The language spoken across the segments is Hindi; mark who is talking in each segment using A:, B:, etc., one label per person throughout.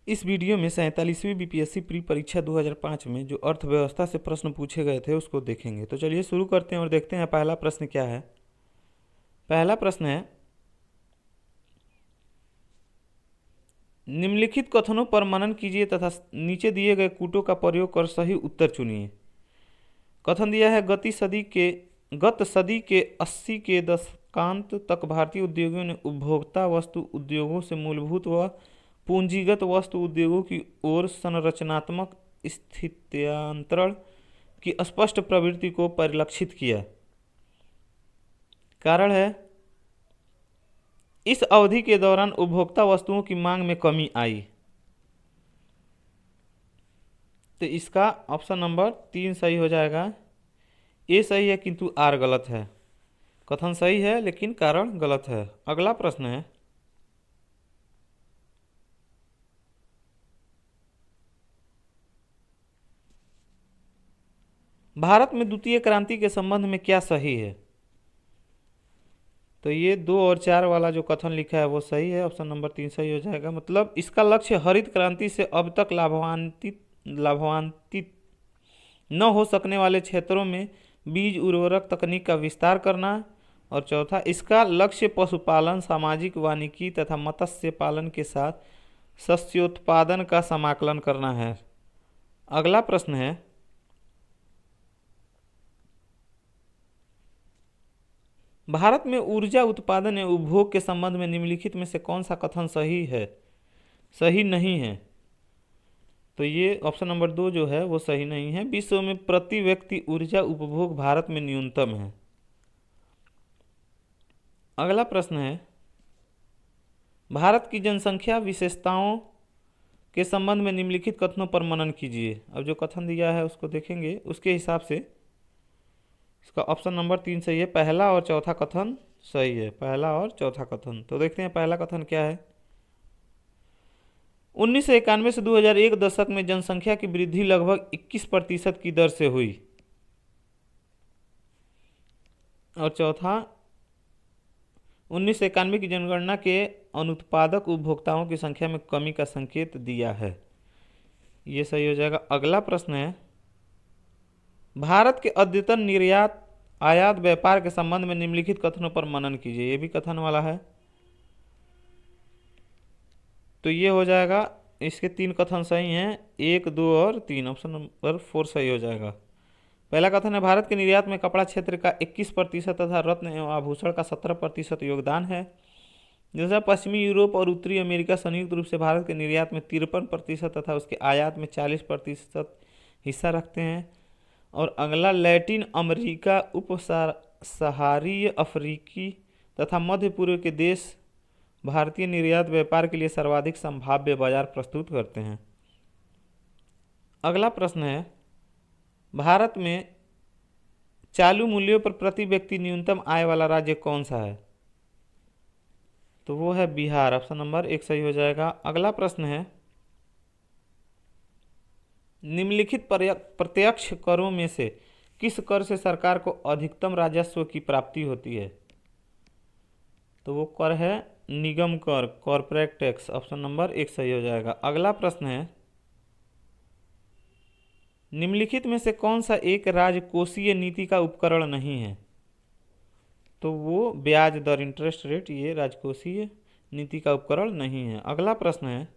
A: इस वीडियो में 47वीं बीपीएससी प्री परीक्षा 2005 में जो अर्थव्यवस्था से प्रश्न पूछे गए थे उसको देखेंगे। तो चलिए शुरू करते हैं और देखते हैं पहला प्रश्न क्या है। पहला प्रश्न है, निम्नलिखित कथनों पर मनन कीजिए तथा नीचे दिए गए कूटों का प्रयोग कर सही उत्तर चुनिए। कथन दिया है, गत सदी के 80 के दशकांत तक भारतीय उद्योगों ने उपभोक्ता वस्तु उद्योगों से मूलभूत व पूंजीगत वस्तु उद्योगों की ओर संरचनात्मक स्थित्यांतरण की स्पष्ट प्रवृत्ति को परिलक्षित किया। कारण है, इस अवधि के दौरान उपभोक्ता वस्तुओं की मांग में कमी आई। तो इसका ऑप्शन नंबर 3 सही हो जाएगा। ए सही है किंतु आर गलत है। कथन सही है लेकिन कारण गलत है। अगला प्रश्न है, भारत में द्वितीय क्रांति के संबंध में क्या सही है। तो ये 2 और 4 वाला जो कथन लिखा है वो सही है। ऑप्शन नंबर 3 सही हो जाएगा। मतलब इसका लक्ष्य हरित क्रांति से अब तक लाभान्वित न हो सकने वाले क्षेत्रों में बीज उर्वरक तकनीक का विस्तार करना। और चौथा, इसका लक्ष्य पशुपालन, सामाजिक वानिकी तथा मत्स्य पालन के साथ शस्योत्पादन का समाकलन करना है। अगला प्रश्न है, भारत में ऊर्जा उत्पादन एवं उपभोग के संबंध में निम्नलिखित में से कौन सा कथन सही नहीं है। तो ये ऑप्शन नंबर 2 जो है वो सही नहीं है। विश्व में प्रति व्यक्ति ऊर्जा उपभोग भारत में न्यूनतम है। अगला प्रश्न है, भारत की जनसंख्या विशेषताओं के संबंध में निम्नलिखित कथनों पर मनन कीजिए। अब जो कथन दिया है उसको देखेंगे, उसके हिसाब से इसका ऑप्शन नंबर 3 सही है। पहला और चौथा कथन सही है। पहला और चौथा कथन। तो देखते हैं पहला कथन क्या है। 1991 से 2001 दशक में जनसंख्या की वृद्धि लगभग 21% की दर से हुई। और चौथा, 1991 की जनगणना के अनुत्पादक उपभोक्ताओं की संख्या में कमी का संकेत दिया है। ये सही हो जाएगा। अगला प्रश्न है, भारत के अद्यतन निर्यात आयात व्यापार के संबंध में निम्नलिखित कथनों पर मनन कीजिए। ये भी कथन वाला है। तो ये हो जाएगा, इसके 3 कथन सही हैं, 1, 2 और 3। ऑप्शन नंबर 4 सही हो जाएगा। पहला कथन है, भारत के निर्यात में कपड़ा क्षेत्र का 21% तथा रत्न एवं आभूषण का 17% योगदान है। दूसरा, पश्चिमी यूरोप और उत्तरी अमेरिका संयुक्त रूप से भारत के निर्यात में 53% तथा उसके आयात में 40% हिस्सा रखते हैं। और अगला, लैटिन अमेरिका, उप सहारीय अफ्रीकी तथा मध्य पूर्व के देश भारतीय निर्यात व्यापार के लिए सर्वाधिक संभाव्य बाजार प्रस्तुत करते हैं। अगला प्रश्न है, भारत में चालू मूल्यों पर प्रति व्यक्ति न्यूनतम आय वाला राज्य कौन सा है। तो वो है बिहार। ऑप्शन नंबर 1 सही हो जाएगा। अगला प्रश्न है, निम्नलिखित प्रत्यक्ष करों में से किस कर से सरकार को अधिकतम राजस्व की प्राप्ति होती है। तो वो कर है निगम कर, कॉर्पोरेट टैक्स। ऑप्शन नंबर 1 सही हो जाएगा। अगला प्रश्न है, निम्नलिखित में से कौन सा एक राजकोषीय नीति का उपकरण नहीं है। तो वो ब्याज दर, इंटरेस्ट रेट, ये राजकोषीय नीति का उपकरण नहीं है। अगला प्रश्न है,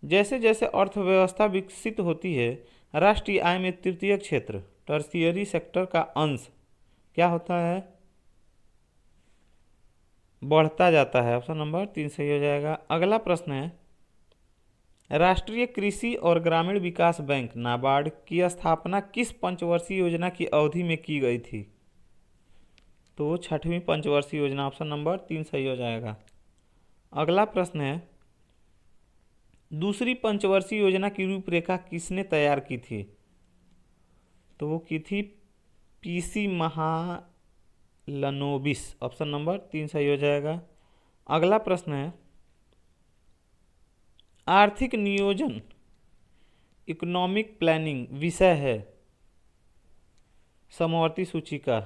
A: जैसे जैसे अर्थव्यवस्था विकसित होती है, राष्ट्रीय आय में तृतीय क्षेत्र, टर्शियरी सेक्टर का अंश क्या होता है, बढ़ता जाता है। ऑप्शन नंबर 3 सही हो जाएगा। अगला प्रश्न है, राष्ट्रीय कृषि और ग्रामीण विकास बैंक नाबार्ड की स्थापना किस पंचवर्षीय योजना की अवधि में की गई थी। तो 6वीं पंचवर्षीय योजना। ऑप्शन नंबर 3 सही हो जाएगा। अगला प्रश्न है, दूसरी पंचवर्षीय योजना की रूपरेखा किसने तैयार की थी। तो वो की थी पीसी महालनोबिस। ऑप्शन नंबर 3 सही हो जाएगा। अगला प्रश्न है, आर्थिक नियोजन, इकोनॉमिक प्लानिंग विषय है समवर्ती सूची का,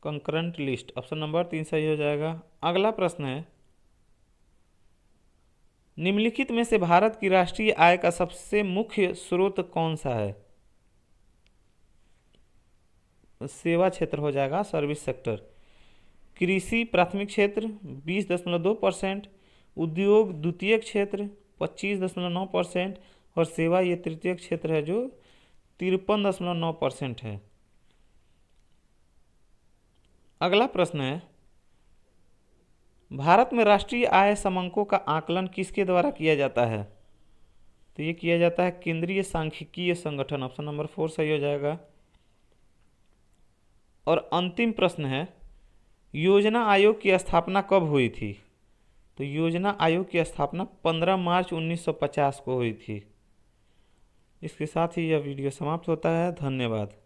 A: कंकरेंट लिस्ट। ऑप्शन नंबर 3 सही हो जाएगा। अगला प्रश्न है, निम्नलिखित में से भारत की राष्ट्रीय आय का सबसे मुख्य स्रोत कौन सा है? सेवा क्षेत्र हो जाएगा, सर्विस सेक्टर। कृषि प्राथमिक क्षेत्र 20.2%, उद्योग द्वितीयक क्षेत्र 25.9% और सेवा ये तृतीयक क्षेत्र है जो 53.9% है। अगला प्रश्न है, भारत में राष्ट्रीय आय समंकों का आकलन किसके द्वारा किया जाता है? तो ये किया जाता है केंद्रीय सांख्यिकीय संगठन, ऑप्शन नंबर 4 सही हो जाएगा। और अंतिम प्रश्न है, योजना आयोग की स्थापना कब हुई थी? तो योजना आयोग की स्थापना 15 मार्च 1950 को हुई थी। इसके साथ ही यह वीडियो समाप्त होता है। धन्यवाद।